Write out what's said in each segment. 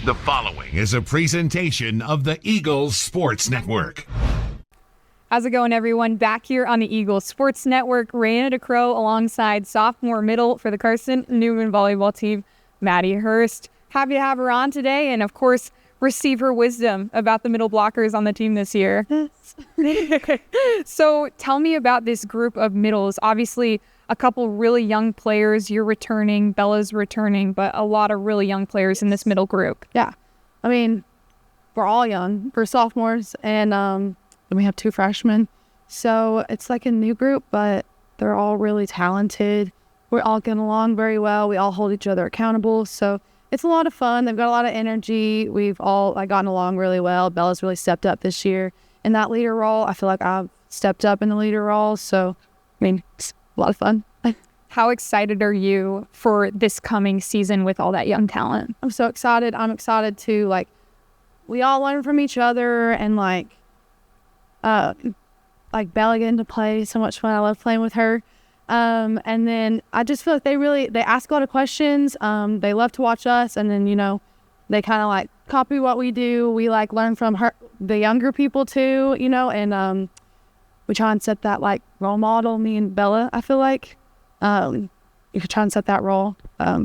The following is a presentation of the Eagles Sports Network. How's it going, everyone? Back here on the Eagles Sports Network, Raina DeCrow alongside sophomore middle for the Carson-Newman volleyball team, Maddie Hurst. Happy to have her on today and, of course, receive her wisdom about the middle blockers on the team this year. So tell me about this group of middles. Obviously, a couple really young players. You're returning, Bella's returning, but a lot of really young players in this middle group. Yeah. I mean, we're all young. We're sophomores, and then we have 2 freshmen. So it's like a new group, but they're all really talented. We're all getting along very well. We all hold each other accountable. So it's a lot of fun. They've got a lot of energy. We've all gotten along really well. Bella's really stepped up this year in that leader role. I feel like I've stepped up in the leader role. So, I mean, it's a lot of fun. How excited are you for this coming season with all that young talent? I'm so excited. I'm excited to, we all learn from each other, and, Bella getting to play. So much fun. I love playing with her. And then I just feel like they ask a lot of questions. They love to watch us, and then, they kind of copy what we do. We learn from the younger people too, and we try and set that role model, me and Bella. I feel like you could try and set that role.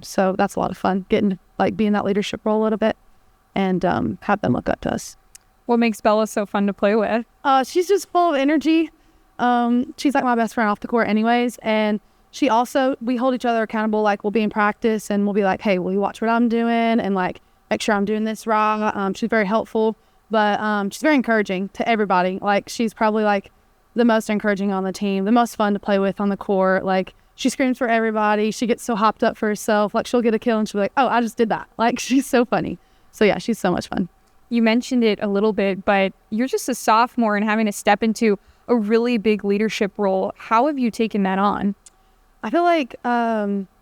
So that's a lot of fun, getting be in that leadership role a little bit, and have them look up to us. What makes Bella so fun to play with? She's just full of energy. She's my best friend off the court anyways, and we hold each other accountable. We'll be in practice and we'll be hey, will you watch what I'm doing, and make sure I'm doing this right. She's very helpful, but she's very encouraging to everybody. She's probably the most encouraging on the team, the most fun to play with on the court. She screams for everybody. She gets so hopped up for herself. She'll get a kill and she'll be oh, I just did that. She's so funny. So yeah, she's so much fun. You mentioned it a little bit, but you're just a sophomore and having to step into a really big leadership role. How have you taken that on? I feel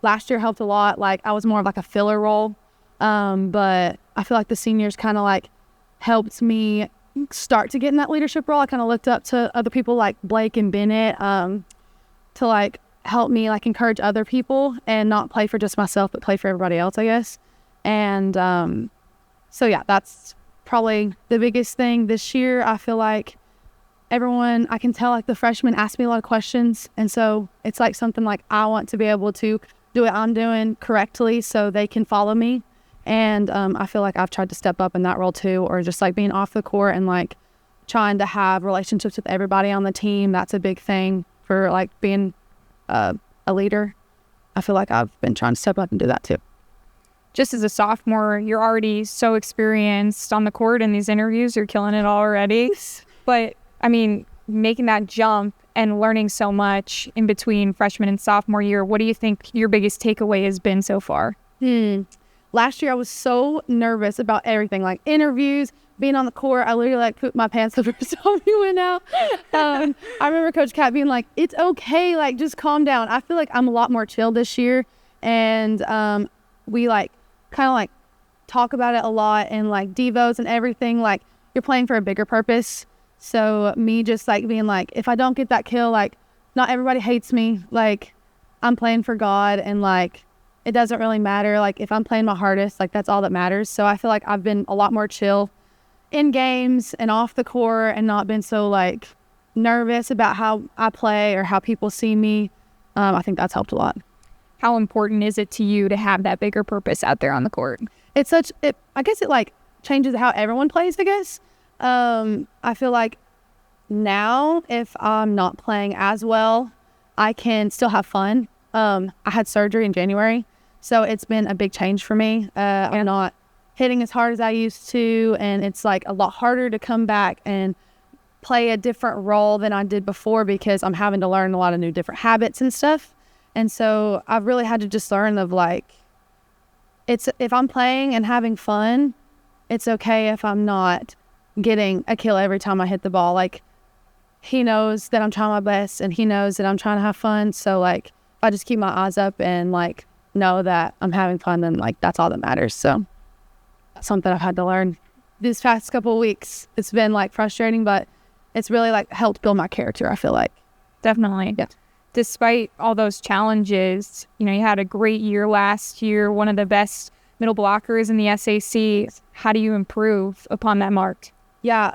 last year helped a lot. I was more of a filler role. But I feel the seniors kind of helped me start to get in that leadership role. I kind of looked up to other people like Blake and Bennett to help me encourage other people and not play for just myself, but play for everybody else, I guess. And so yeah, that's probably the biggest thing this year. I feel everyone, I can tell the freshmen ask me a lot of questions, and so it's something I want to be able to do what I'm doing correctly so they can follow me. And I feel I've tried to step up in that role too, or just being off the court and trying to have relationships with everybody on the team. That's a big thing for being a leader. I feel I've been trying to step up and do that too. Just as a sophomore, you're already so experienced on the court in these interviews. You're killing it already. But I mean, making that jump and learning so much in between freshman and sophomore year, what do you think your biggest takeaway has been so far? Last year, I was so nervous about everything, interviews, being on the court. I literally pooped my pants the first time we went out. I remember Coach Kat being it's okay, just calm down. I feel I'm a lot more chill this year, and we kind of talk about it a lot, and devos and everything. You're playing for a bigger purpose. So me just being if I don't get that kill, not everybody hates me. I'm playing for God, and it doesn't really matter. If I'm playing my hardest, that's all that matters. So I feel I've been a lot more chill in games and off the court, and not been so nervous about how I play or how people see me. I think that's helped a lot. How important is it to you to have that bigger purpose out there on the court? I guess it changes how everyone plays, I guess. I feel now if I'm not playing as well, I can still have fun. I had surgery in January, so it's been a big change for me. I'm not hitting as hard as I used to, and it's a lot harder to come back and play a different role than I did before, because I'm having to learn a lot of new different habits and stuff. And so I've really had to just learn of if I'm playing and having fun, it's okay if I'm not getting a kill every time I hit the ball. He knows that I'm trying my best, and he knows that I'm trying to have fun. So if I just keep my eyes up and know that I'm having fun, then that's all that matters. So that's something I've had to learn these past couple of weeks. It's been frustrating, but it's really helped build my character, I feel Definitely. Yeah. Despite all those challenges, you had a great year last year, one of the best middle blockers in the SAC. how do you improve upon that mark? Yeah,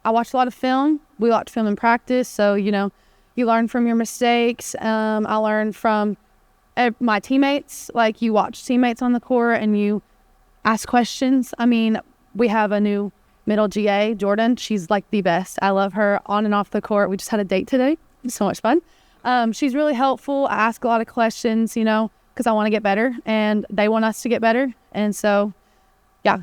I watched a lot of film. We watch film in practice, so you learn from your mistakes. I learned from my teammates. Like, you watch teammates on the court and you ask questions. I mean, we have a new middle GA, Jordan. She's like the best. I love her on and off the court. We just had a date today. It's so much fun. She's really helpful. I ask a lot of questions, because I want to get better and they want us to get better. And so, yeah.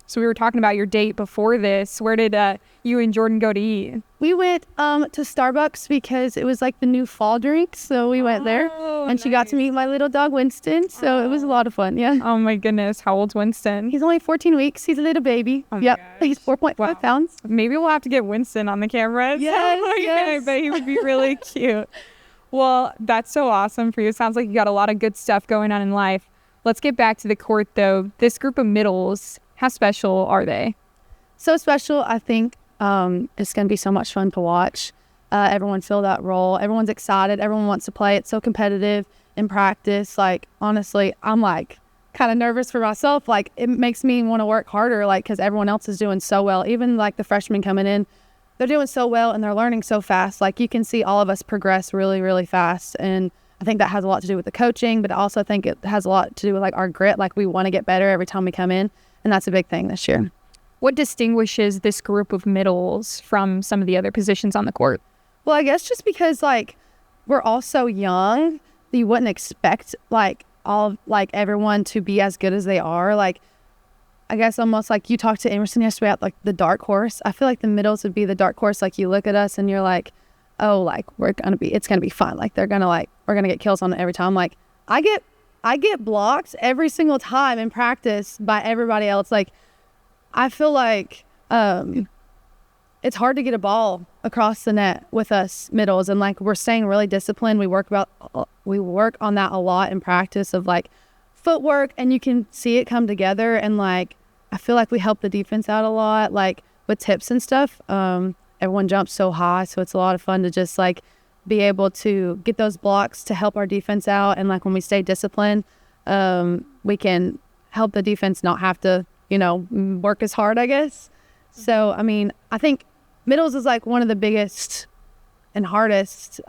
So we were talking about your date before this. Where did you and Jordan go to eat? We went to Starbucks because it was like the new fall drink. So we went there and she got to meet my little dog, Winston. So it was a lot of fun. Yeah. Oh my goodness. How old's Winston? He's only 14 weeks. He's a little baby. Oh yep. gosh. He's 4.5 pounds. Maybe we'll have to get Winston on the camera. Yes. I bet he would be really cute. Well, that's so awesome for you. It sounds like you got a lot of good stuff going on in life. Let's get back to the court though. This group of middles, how special are they? So special. I think it's going to be so much fun to watch. Everyone fill that role. Everyone's excited. Everyone wants to play. It's so competitive in practice. Like, honestly, I'm like kind of nervous for myself. Like, it makes me want to work harder, like, because everyone else is doing so well. Even like the freshmen coming in, they're doing so well and they're learning so fast. Like, you can see all of us progress really, really fast. And I think that has a lot to do with the coaching, but I also think it has a lot to do with like our grit. Like, we want to get better every time we come in. And that's a big thing this year. What distinguishes this group of middles from some of the other positions on the court? Well, I guess just because like we're all so young, you wouldn't expect like everyone to be as good as they are. Like, I guess almost like you talked to Emerson yesterday about like the dark horse. I feel like the middles would be the dark horse. Like, you look at us and you're like, oh, like it's gonna be fun. Like, we're gonna get kills on it every time. Like, I get blocked every single time in practice by everybody else. Like, I feel like it's hard to get a ball across the net with us middles, and like, we're staying really disciplined. We work on that a lot in practice of like footwork, and you can see it come together. And like, I feel like we help the defense out a lot, like with tips and stuff. Everyone jumps so high, so it's a lot of fun to just like be able to get those blocks to help our defense out. And like, when we stay disciplined, we can help the defense not have to work as hard, I guess. So, I mean, I think middles is like one of the biggest and hardest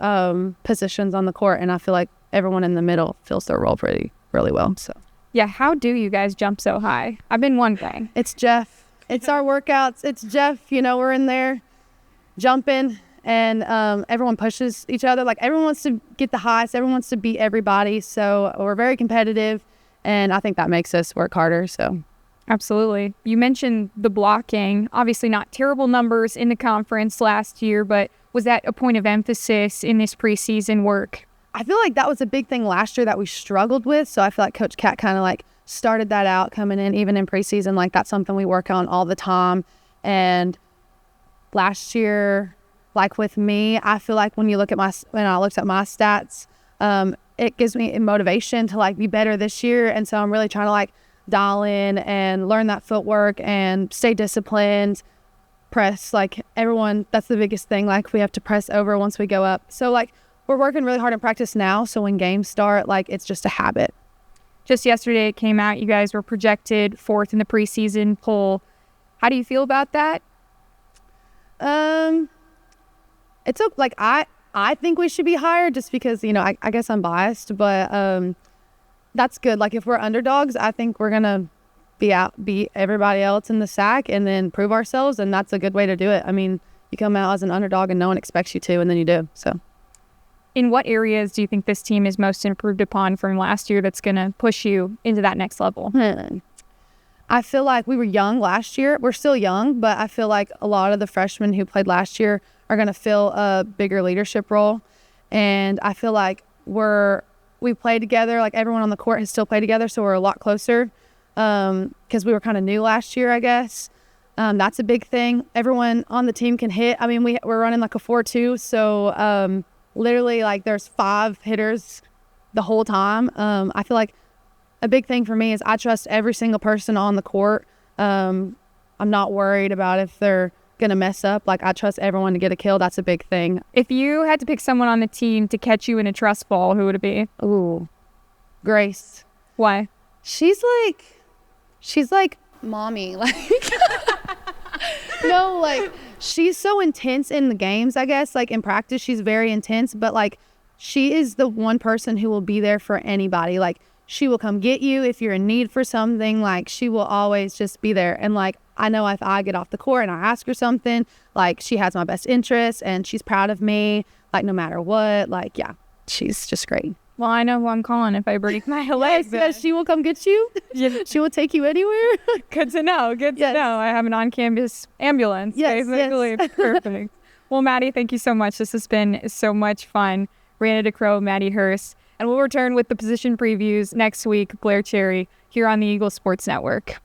positions on the court. And I feel like everyone in the middle fills their role really well. So, yeah. How do you guys jump so high? I've been wondering. It's Jeff. It's our workouts. It's Jeff. We're in there jumping, and everyone pushes each other. Like, everyone wants to get the highest. Everyone wants to beat everybody. So we're very competitive, and I think that makes us work harder. So. Absolutely. You mentioned the blocking. Obviously not terrible numbers in the conference last year, but was that a point of emphasis in this preseason work? I feel like that was a big thing last year that we struggled with. So I feel like Coach Cat kind of like started that out coming in, even in preseason. Like, that's something we work on all the time. And last year, like with me, I feel like when I looked at my stats, it gives me motivation to like be better this year. And so I'm really trying to like dial in and learn that footwork and stay disciplined, press, like everyone, that's the biggest thing. Like, we have to press over once we go up. So like, we're working really hard in practice now. So when games start, like, it's just a habit. Just yesterday it came out, you guys were projected 4th in the preseason poll. How do you feel about that? It's like, I think we should be higher just because, I guess I'm biased, but that's good. Like, if we're underdogs, I think we're going to beat everybody else in the SAC and then prove ourselves. And that's a good way to do it. I mean, you come out as an underdog and no one expects you to, and then you do. So, in what areas do you think this team is most improved upon from last year that's going to push you into that next level? I feel like we were young last year. We're still young, but I feel like a lot of the freshmen who played last year are going to fill a bigger leadership role. And I feel like we played together, like everyone on the court has still played together, so we're a lot closer because we were kind of new last year, I guess. That's a big thing. Everyone on the team can hit. I mean, we're running like a 4-2, so literally like there's 5 hitters the whole time. I feel like a big thing for me is I trust every single person on the court. I'm not worried about if they're going to mess up. Like, I trust everyone to get a kill. That's a big thing. If you had to pick someone on the team to catch you in a trust ball, who would it be? Ooh, Grace. Why? She's like mommy. Like, no, like, she's so intense in the games, I guess. Like, in practice, she's very intense, but like, she is the one person who will be there for anybody. Like, she will come get you if you're in need for something. Like, she will always just be there. And like, I know if I get off the court and I ask her something, like, she has my best interest and she's proud of me, like, no matter what. Like, yeah, she's just great. Well, I know who I'm calling if I break my leg. Yes, she will come get you. Yeah. She will take you anywhere. Good to know. Good to know. I have an on-campus ambulance. Yes, basically. yes. Perfect. Well, Maddie, thank you so much. This has been so much fun. Brianna DeCrow, Maddie Hurst. And we'll return with the position previews next week, Blair Cherry, here on the Eagle Sports Network.